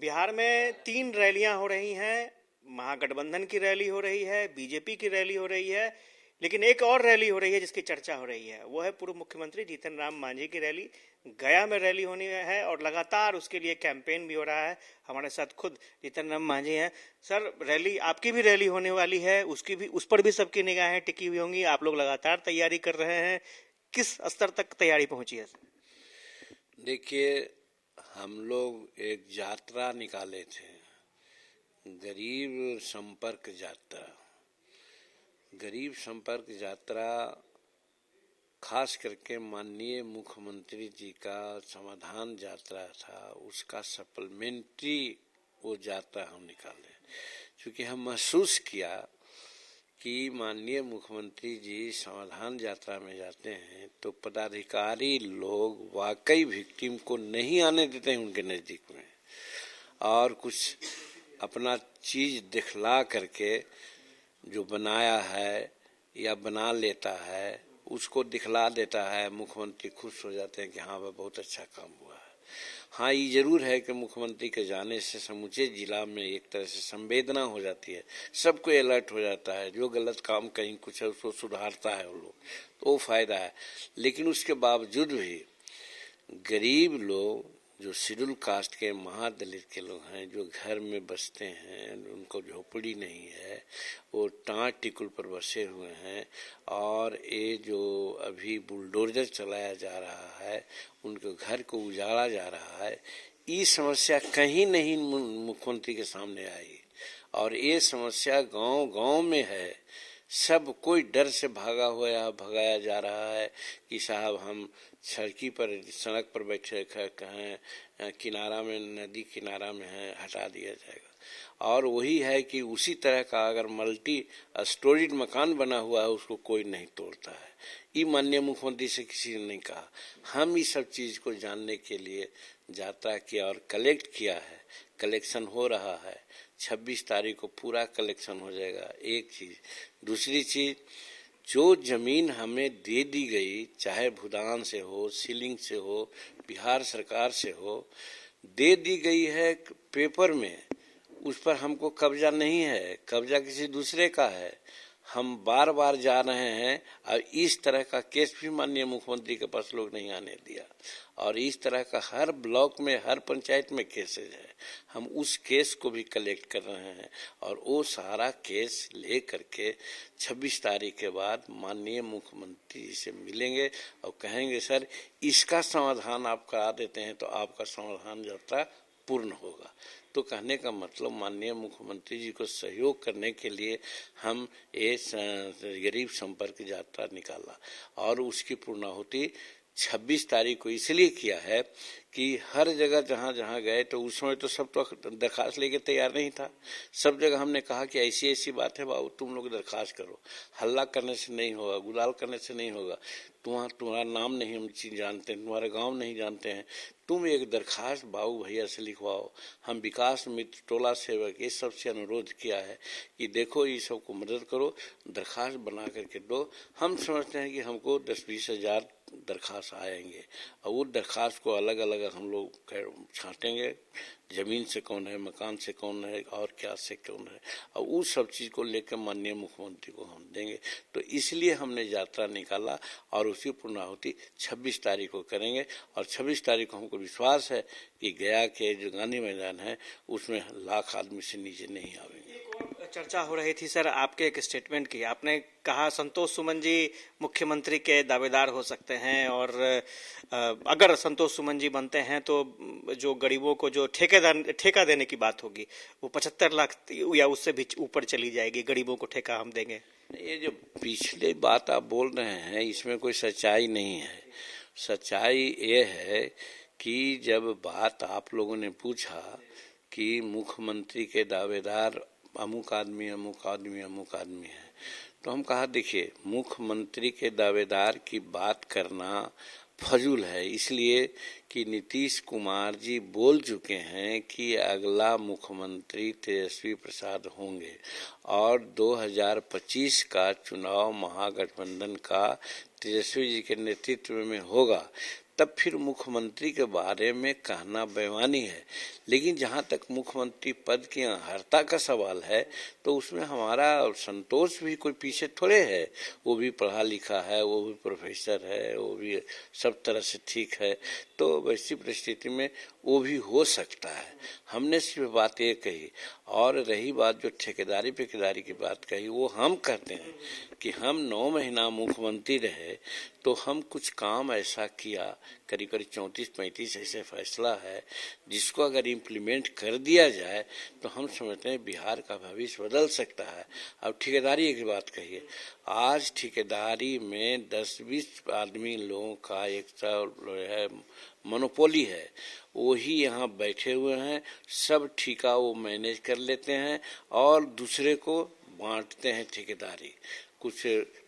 बिहार में 3 रैलियां हो रही हैं। महागठबंधन की रैली हो रही है, बीजेपी की रैली हो रही है, लेकिन एक और रैली हो रही है जिसकी चर्चा हो रही है। वो है पूर्व मुख्यमंत्री जीतन राम मांझी की रैली। गया में रैली होनी है और लगातार उसके लिए कैंपेन भी हो रहा है। हमारे साथ खुद जीतन राम मांझी हैं। सर, रैली आपकी भी रैली होने वाली है, उसकी भी, उस पर भी सबकी निगाहें टिकी हुई होंगी। आप लोग लगातार तैयारी कर रहे हैं, किस स्तर तक तैयारी पहुंची है? देखिए, हम लोग एक यात्रा निकाले थे, गरीब संपर्क यात्रा। गरीब संपर्क यात्रा खास करके माननीय मुख्यमंत्री जी का समाधान यात्रा था, उसका सप्लीमेंट्री वो यात्रा हम निकाले, क्योंकि हम महसूस किया कि माननीय मुख्यमंत्री जी समाधान यात्रा में जाते हैं तो पदाधिकारी लोग वाकई विक्टिम को नहीं आने देते हैं उनके नजदीक में, और कुछ अपना चीज दिखला करके जो बनाया है या बना लेता है उसको दिखला देता है। मुख्यमंत्री खुश हो जाते हैं कि हाँ भाई बहुत अच्छा काम हुआ है। हाँ, ये जरूर है कि मुख्यमंत्री के जाने से समूचे जिला में एक तरह से संवेदना हो जाती है, सबको अलर्ट हो जाता है, जो गलत काम कहीं कुछ है उसको सुधारता है वो लोग, तो वो फायदा है। लेकिन उसके बावजूद भी गरीब लोग, जो शेड्यूल कास्ट के महादलित के लोग हैं, जो घर में बसते हैं, उनको झोपड़ी नहीं है, वो टाट टिकुल पर बसे हुए हैं, और ये जो अभी बुलडोजर चलाया जा रहा है, उनके घर को उजाड़ा जा रहा है, ये समस्या कहीं नहीं मुख्यमंत्री के सामने आई। और ये समस्या गांव गांव में है। सब कोई डर से भगाया जा रहा है कि साहब हम सड़क पर बैठे कहें किनारा में, नदी किनारा में है, हटा दिया जाएगा। और वही है कि उसी तरह का अगर मल्टी स्टोरीड मकान बना हुआ है उसको कोई नहीं तोड़ता है। ये माननीय मुख्यमंत्री से किसी ने नहीं कहा। हम इस सब चीज को जानने के लिए यात्रा किया और कलेक्ट किया है। कलेक्शन हो रहा है, 26 तारीख को पूरा कलेक्शन हो जाएगा। एक चीज, दूसरी चीज, जो जमीन हमें दे दी गई, चाहे भूदान से हो, सीलिंग से हो, बिहार सरकार से हो, दे दी गई है पेपर में, उस पर हमको कब्जा नहीं है, कब्जा किसी दूसरे का है। हम बार बार जा रहे हैं और इस तरह का केस भी माननीय मुख्यमंत्री के पास लोग नहीं आने दिया, और इस तरह का हर ब्लॉक में, हर पंचायत में केसेज है। हम उस केस को भी कलेक्ट कर रहे हैं और वो सारा केस ले करके 26 तारीख के बाद माननीय मुख्यमंत्री जी से मिलेंगे और कहेंगे सर इसका समाधान आप करा देते हैं तो आपका समाधान यात्रा पूर्ण होगा। तो कहने का मतलब माननीय मुख्यमंत्री जी को सहयोग करने के लिए हम ये गरीब संपर्क यात्रा निकाला, और उसकी पूर्णाहुति 26 तारीख को इसलिए किया है कि हर जगह जहां जहां गए तो उस समय तो सब तो दरखास्त लेके तैयार नहीं था। सब जगह हमने कहा कि ऐसी ऐसी बात है बाबू, तुम लोग दरखास्त करो, हल्ला करने से नहीं होगा, गुलाल करने से नहीं होगा, तुम्हारा नाम नहीं हम जानते हैं, तुम्हारा गांव नहीं जानते हैं, तुम एक दरखास्त बाबू भैया से लिखवाओ। हम विकास मित्र, टोला सेवक, ये सबसे अनुरोध किया है कि देखो ये सबको मदद करो, दरखास्त बना करके दो। हम समझते हैं कि हमको 10-20 हजार दरखास्त आएंगे और वो दरखास्त को अलग अलग हम लोग छांटेंगे, जमीन से कौन है, मकान से कौन है, और क्या से कौन है, और उस सब चीज को लेकर माननीय मुख्यमंत्री को हम देंगे। तो इसलिए हमने यात्रा निकाला और उसकी पूर्णाहुति 26 तारीख को करेंगे। और 26 तारीख को हमको विश्वास है कि गया के जो गांधी मैदान है उसमें लाख आदमी से नीचे नहीं आवेंगे। चर्चा हो रही थी सर आपके एक स्टेटमेंट की। आपने कहा संतोष सुमन जी मुख्यमंत्री के दावेदार हो सकते हैं, और अगर संतोष सुमन जी बनते हैं तो जो गरीबों को जो ठेका देने की बात होगी वो 75 लाख या उससे भी ऊपर चली जाएगी, गरीबों को ठेका हम देंगे। ये जो पिछले बात आप बोल रहे हैं इसमें कोई सच्चाई नहीं है। सच्चाई ये है कि जब बात आप लोगों ने पूछा कि मुख्यमंत्री के दावेदार अमुक आदमी अमुक आदमी अमुक आदमी है, तो हम कहा देखिए मुख्यमंत्री के दावेदार की बात करना फजूल है, इसलिए कि नीतीश कुमार जी बोल चुके हैं कि अगला मुख्यमंत्री तेजस्वी प्रसाद होंगे और 2025 का चुनाव महागठबंधन का तेजस्वी जी के नेतृत्व में होगा। तब फिर मुख्यमंत्री के बारे में कहना बेईमानी है। लेकिन जहां तक मुख्यमंत्री पद की अर्हता का सवाल है तो उसमें हमारा संतोष भी कोई पीछे थोड़े है। वो भी पढ़ा लिखा है, वो भी प्रोफेसर है, वो भी सब तरह से ठीक है। तो वैसी परिस्थिति में वो भी हो सकता है। हमने सिर्फ बात ये कही। और रही बात जो ठेकेदारी पेकेदारी की बात कही, वो हम कहते हैं कि हम 9 महीना मुख्यमंत्री रहे तो हम कुछ काम ऐसा किया, करीब करीब 34-35 ऐसे फैसला है जिसको अगर इम्प्लीमेंट कर दिया जाए तो हम समझते हैं बिहार का भविष्य बदल सकता है। अब ठेकेदारी की बात कहिए, आज ठेकेदारी में 10-20 आदमी लोगों का एक है मोनोपोली है। वही यहाँ बैठे हुए हैं, सब ठेका वो मैनेज कर लेते हैं और दूसरे को बांटते हैं ठेकेदारी। कुछ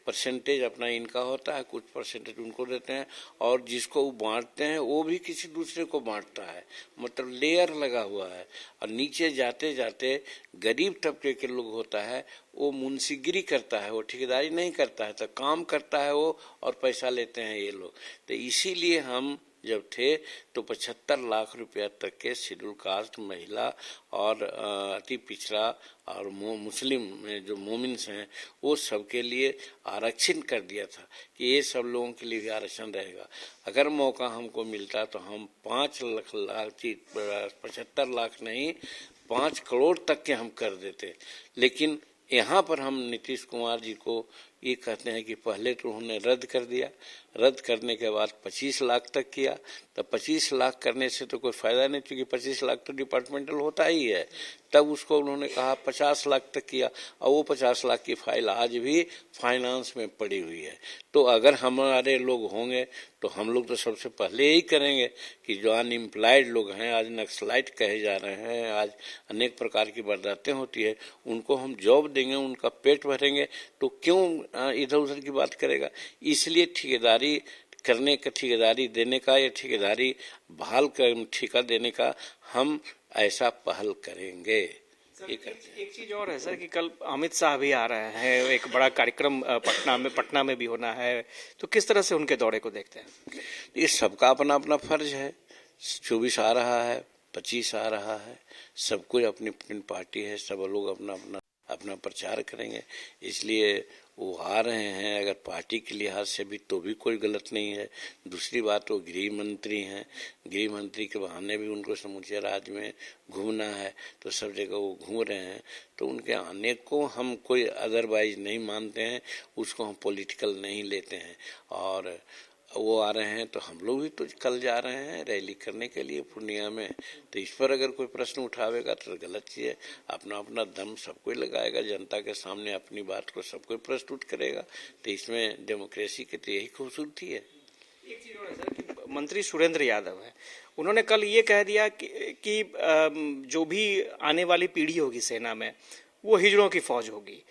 परसेंटेज अपना इनका होता है, कुछ परसेंटेज उनको देते हैं और जिसको वो बांटते हैं वो भी किसी दूसरे को बांटता है। मतलब लेयर लगा हुआ है और नीचे जाते जाते गरीब तबके के लोग होता है वो मुंशीगिरी करता है, वो ठेकेदारी नहीं करता है, तो काम करता है वो और पैसा लेते हैं ये लोग। तो इसीलिए हम जब थे तो 75 लाख रुपया तक के शेड्यूल कास्ट महिला और अति पिछड़ा और मुस्लिम में जो मोमिन्स हैं वो सबके लिए आरक्षण कर दिया था कि ये सब लोगों के लिए भी आरक्षण रहेगा। अगर मौका हमको मिलता तो हम 5 लाख 75 लाख नहीं 5 करोड़ तक के हम कर देते। लेकिन यहाँ पर हम नीतीश कुमार जी को ये कहते हैं कि पहले तो उन्होंने रद्द कर दिया, रद्द करने के बाद 25 लाख तक किया। तो 25 लाख करने से तो कोई फायदा नहीं, क्योंकि 25 लाख तो डिपार्टमेंटल होता ही है। तब उसको उन्होंने कहा 50 लाख तक किया और वो 50 लाख की फाइल आज भी फाइनेंस में पड़ी हुई है। तो अगर हमारे लोग होंगे तो हम लोग तो सबसे पहले यही करेंगे कि जो अनएम्प्लॉयड लोग हैं, आज नक्सलाइट कहे जा रहे हैं, आज अनेक प्रकार की वारदातें होती है, उनको हम जॉब देंगे, उनका पेट भरेंगे। तो क्यों इधर उधर की बात करेगा। इसलिए ठेकेदारी करने का, ठेकेदारी देने का या ठेकेदारी बहाल कर ठेका देने का हम ऐसा पहल करेंगे। एक चीज और है सर कि कल अमित शाह भी आ रहे हैं, एक बड़ा कार्यक्रम पटना में भी होना है, तो किस तरह से उनके दौरे को देखते हैं? ये सबका अपना अपना फर्ज है। 24 आ रहा है, 25 आ रहा है, सबको अपनी अपनी पार्टी है, सब लोग अपना प्रचार करेंगे। इसलिए वो आ रहे हैं, अगर पार्टी के लिहाज से भी तो भी कोई गलत नहीं है। दूसरी बात वो गृह मंत्री हैं, गृह मंत्री के बहाने भी उनको समूचे राज्य में घूमना है, तो सब जगह वो घूम रहे हैं। तो उनके आने को हम कोई अदरवाइज नहीं मानते हैं, उसको हम पॉलिटिकल नहीं लेते हैं। और वो आ रहे हैं तो हम लोग भी तो कल जा रहे हैं रैली करने के लिए पूर्णिया में। तो इस पर अगर कोई प्रश्न उठावेगा तो गलत चीज है। अपना अपना दम सब कोई लगाएगा, जनता के सामने अपनी बात को सब कोई प्रस्तुत करेगा। तो इसमें डेमोक्रेसी की तो यही खूबसूरती है। एक चीज और है सर कि मंत्री सुरेंद्र यादव है, उन्होंने कल ये कह दिया कि जो भी आने वाली पीढ़ी होगी सेना में वो हिजड़ों की फौज होगी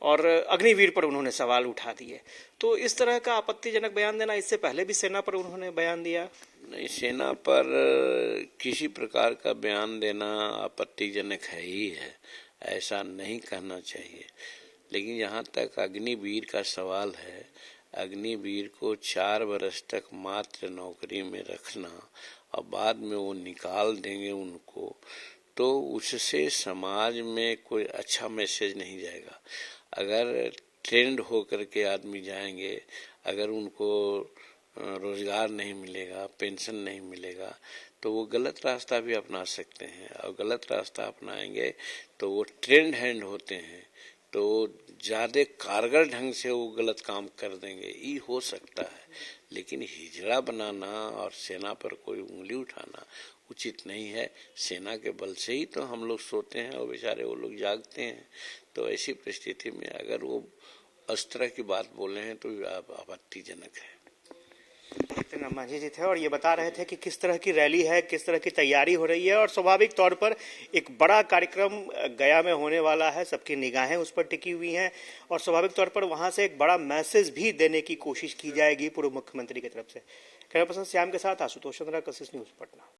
और अग्निवीर पर उन्होंने सवाल उठा दिए। तो इस तरह का आपत्तिजनक बयान देना, इससे पहले भी सेना पर उन्होंने बयान दिया। नहीं, सेना पर किसी प्रकार का बयान देना आपत्तिजनक है ही है, ऐसा नहीं कहना चाहिए। लेकिन जहाँ तक अग्निवीर का सवाल है, अग्निवीर को 4 वर्ष तक मात्र नौकरी में रखना और बाद में वो निकाल देंगे उनको, तो उससे समाज में कोई अच्छा मैसेज नहीं जाएगा। अगर ट्रेंड होकर के आदमी जाएंगे, अगर उनको रोजगार नहीं मिलेगा, पेंशन नहीं मिलेगा, तो वो गलत रास्ता भी अपना सकते हैं। और गलत रास्ता अपनाएंगे तो वो ट्रेंड हैंड होते हैं, तो ज्यादा कारगर ढंग से वो गलत काम कर देंगे, ये हो सकता है। लेकिन हिजड़ा बनाना और सेना पर कोई उंगली उठाना उचित नहीं है। सेना के बल से ही तो हम लोग सोते हैं और बेचारे वो लोग जागते हैं। तो ऐसी परिस्थिति में अगर वो इस तरह की बात बोले हैं तो आपत्तिजनक है। जितेंद्र मांझी जी थे और ये बता रहे थे कि किस तरह की रैली है, किस तरह की तैयारी हो रही है और स्वाभाविक तौर पर एक बड़ा कार्यक्रम गया में होने वाला है, सबकी निगाहें उस पर टिकी हुई हैं और स्वाभाविक तौर पर वहां से एक बड़ा मैसेज भी देने की कोशिश की जाएगी पूर्व मुख्यमंत्री की तरफ से। कैमरा पर्सन श्याम के साथ आशुतोष चंद्रा, कशिश न्यूज, पटना।